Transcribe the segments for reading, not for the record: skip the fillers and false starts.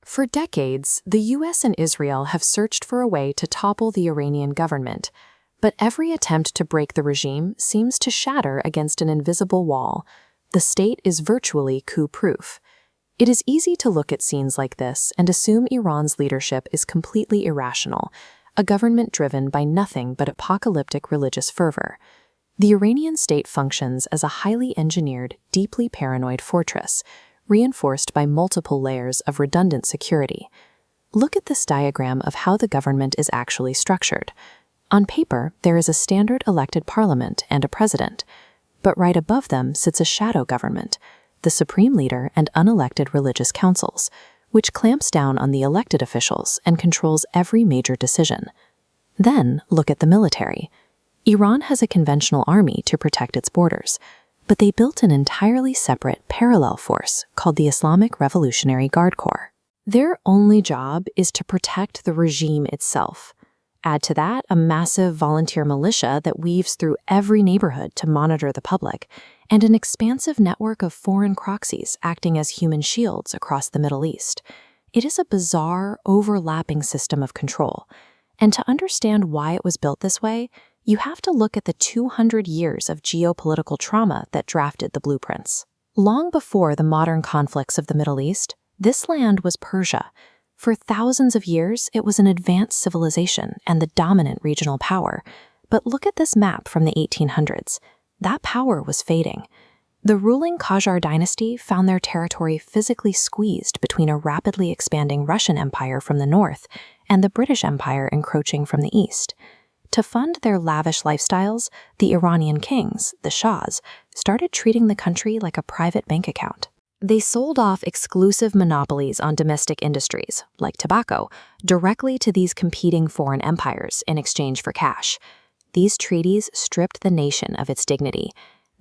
For decades, the US and Israel have searched for a way to topple the Iranian government, but every attempt to break the regime seems to shatter against an invisible wall. The state is virtually coup-proof. It is easy to look at scenes like this and assume Iran's leadership is completely irrational, a government driven by nothing but apocalyptic religious fervor. The Iranian state functions as a highly engineered, deeply paranoid fortress, reinforced by multiple layers of redundant security. Look at this diagram of how the government is actually structured. On paper, there is a standard elected parliament and a president, but right above them sits a shadow government, the supreme leader and unelected religious councils, which clamps down on the elected officials and controls every major decision. Then look at the military. Iran has a conventional army to protect its borders, but they built an entirely separate parallel force called the Islamic Revolutionary Guard Corps. Their only job is to protect the regime itself. Add to that a massive volunteer militia that weaves through every neighborhood to monitor the public, and an expansive network of foreign proxies acting as human shields across the Middle East. It is a bizarre, overlapping system of control. And to understand why it was built this way, you have to look at the 200 years of geopolitical trauma that drafted the blueprints. Long before the modern conflicts of the Middle East, this land was Persia. For thousands of years, it was an advanced civilization and the dominant regional power. But look at this map from the 1800s. That power was fading. The ruling Qajar dynasty found their territory physically squeezed between a rapidly expanding Russian empire from the north and the British Empire encroaching from the east. To fund their lavish lifestyles, the Iranian kings, the Shahs, started treating the country like a private bank account. They sold off exclusive monopolies on domestic industries, like tobacco, directly to these competing foreign empires in exchange for cash. These treaties stripped the nation of its dignity.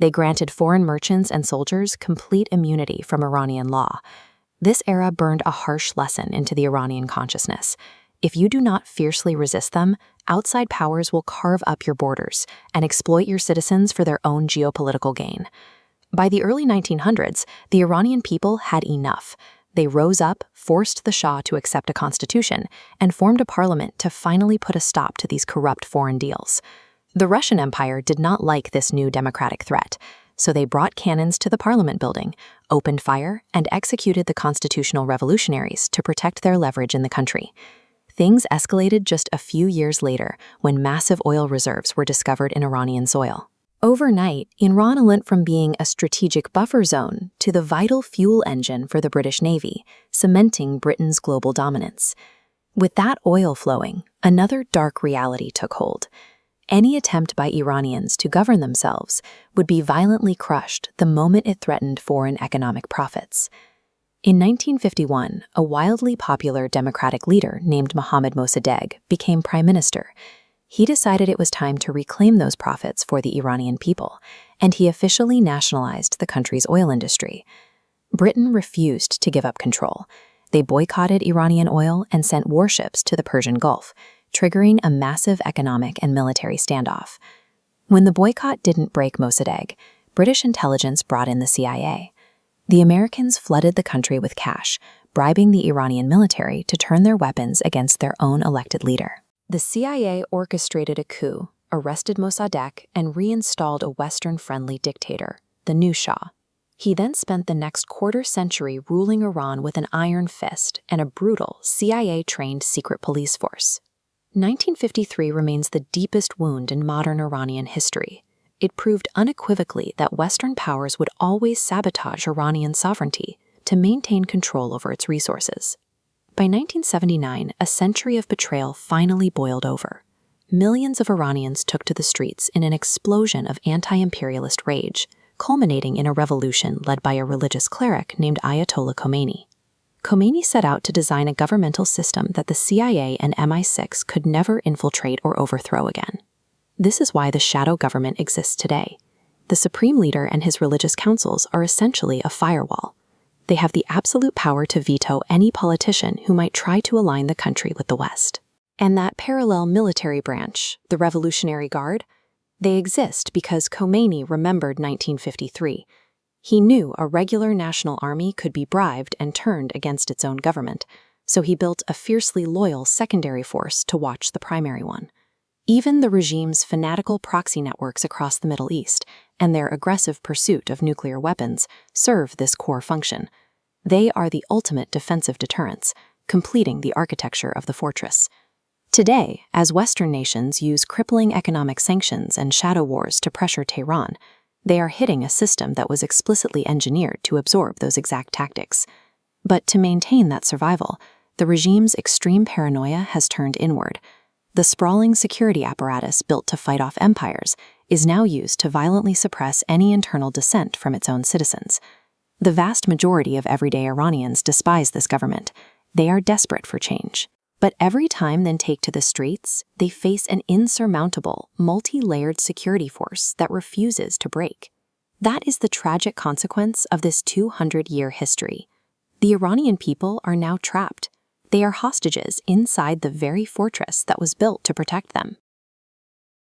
They granted foreign merchants and soldiers complete immunity from Iranian law. This era burned a harsh lesson into the Iranian consciousness. If you do not fiercely resist them, outside powers will carve up your borders and exploit your citizens for their own geopolitical gain. By the early 1900s, the Iranian people had enough. They rose up, forced the Shah to accept a constitution, and formed a parliament to finally put a stop to these corrupt foreign deals. The Russian Empire did not like this new democratic threat, so they brought cannons to the parliament building, opened fire, and executed the constitutional revolutionaries to protect their leverage in the country. Things escalated just a few years later when massive oil reserves were discovered in Iranian soil. Overnight, Iran went from being a strategic buffer zone to the vital fuel engine for the British Navy, cementing Britain's global dominance. With that oil flowing, another dark reality took hold. Any attempt by Iranians to govern themselves would be violently crushed the moment it threatened foreign economic profits. In 1951, a wildly popular democratic leader named Mohammad Mossadegh became prime minister. He decided it was time to reclaim those profits for the Iranian people, and he officially nationalized the country's oil industry. Britain refused to give up control. They boycotted Iranian oil and sent warships to the Persian Gulf, triggering a massive economic and military standoff. When the boycott didn't break Mossadegh, British intelligence brought in the CIA. The Americans flooded the country with cash, bribing the Iranian military to turn their weapons against their own elected leader. The CIA orchestrated a coup, arrested Mossadegh, and reinstalled a Western-friendly dictator, the new Shah. He then spent the next quarter-century ruling Iran with an iron fist and a brutal CIA-trained secret police force. 1953 remains the deepest wound in modern Iranian history. It proved unequivocally that Western powers would always sabotage Iranian sovereignty to maintain control over its resources. By 1979, a century of betrayal finally boiled over. Millions of Iranians took to the streets in an explosion of anti-imperialist rage, culminating in a revolution led by a religious cleric named Ayatollah Khomeini. Khomeini set out to design a governmental system that the CIA and MI6 could never infiltrate or overthrow again. This is why the shadow government exists today. The supreme leader and his religious councils are essentially a firewall. They have the absolute power to veto any politician who might try to align the country with the West. And that parallel military branch, the Revolutionary Guard, they exist because Khomeini remembered 1953. He knew a regular national army could be bribed and turned against its own government. so he built a fiercely loyal secondary force to watch the primary one. Even the regime's fanatical proxy networks across the Middle East and their aggressive pursuit of nuclear weapons serve this core function. They are the ultimate defensive deterrents, completing the architecture of the fortress. Today, as Western nations use crippling economic sanctions and shadow wars to pressure Tehran, they are hitting a system that was explicitly engineered to absorb those exact tactics. But to maintain that survival, the regime's extreme paranoia has turned inward. The sprawling security apparatus built to fight off empires is now used to violently suppress any internal dissent from its own citizens. The vast majority of everyday Iranians despise this government. They are desperate for change. But every time they take to the streets, they face an insurmountable, multi-layered security force that refuses to break. That is the tragic consequence of this 200-year history. The Iranian people are now trapped. They are hostages inside the very fortress that was built to protect them.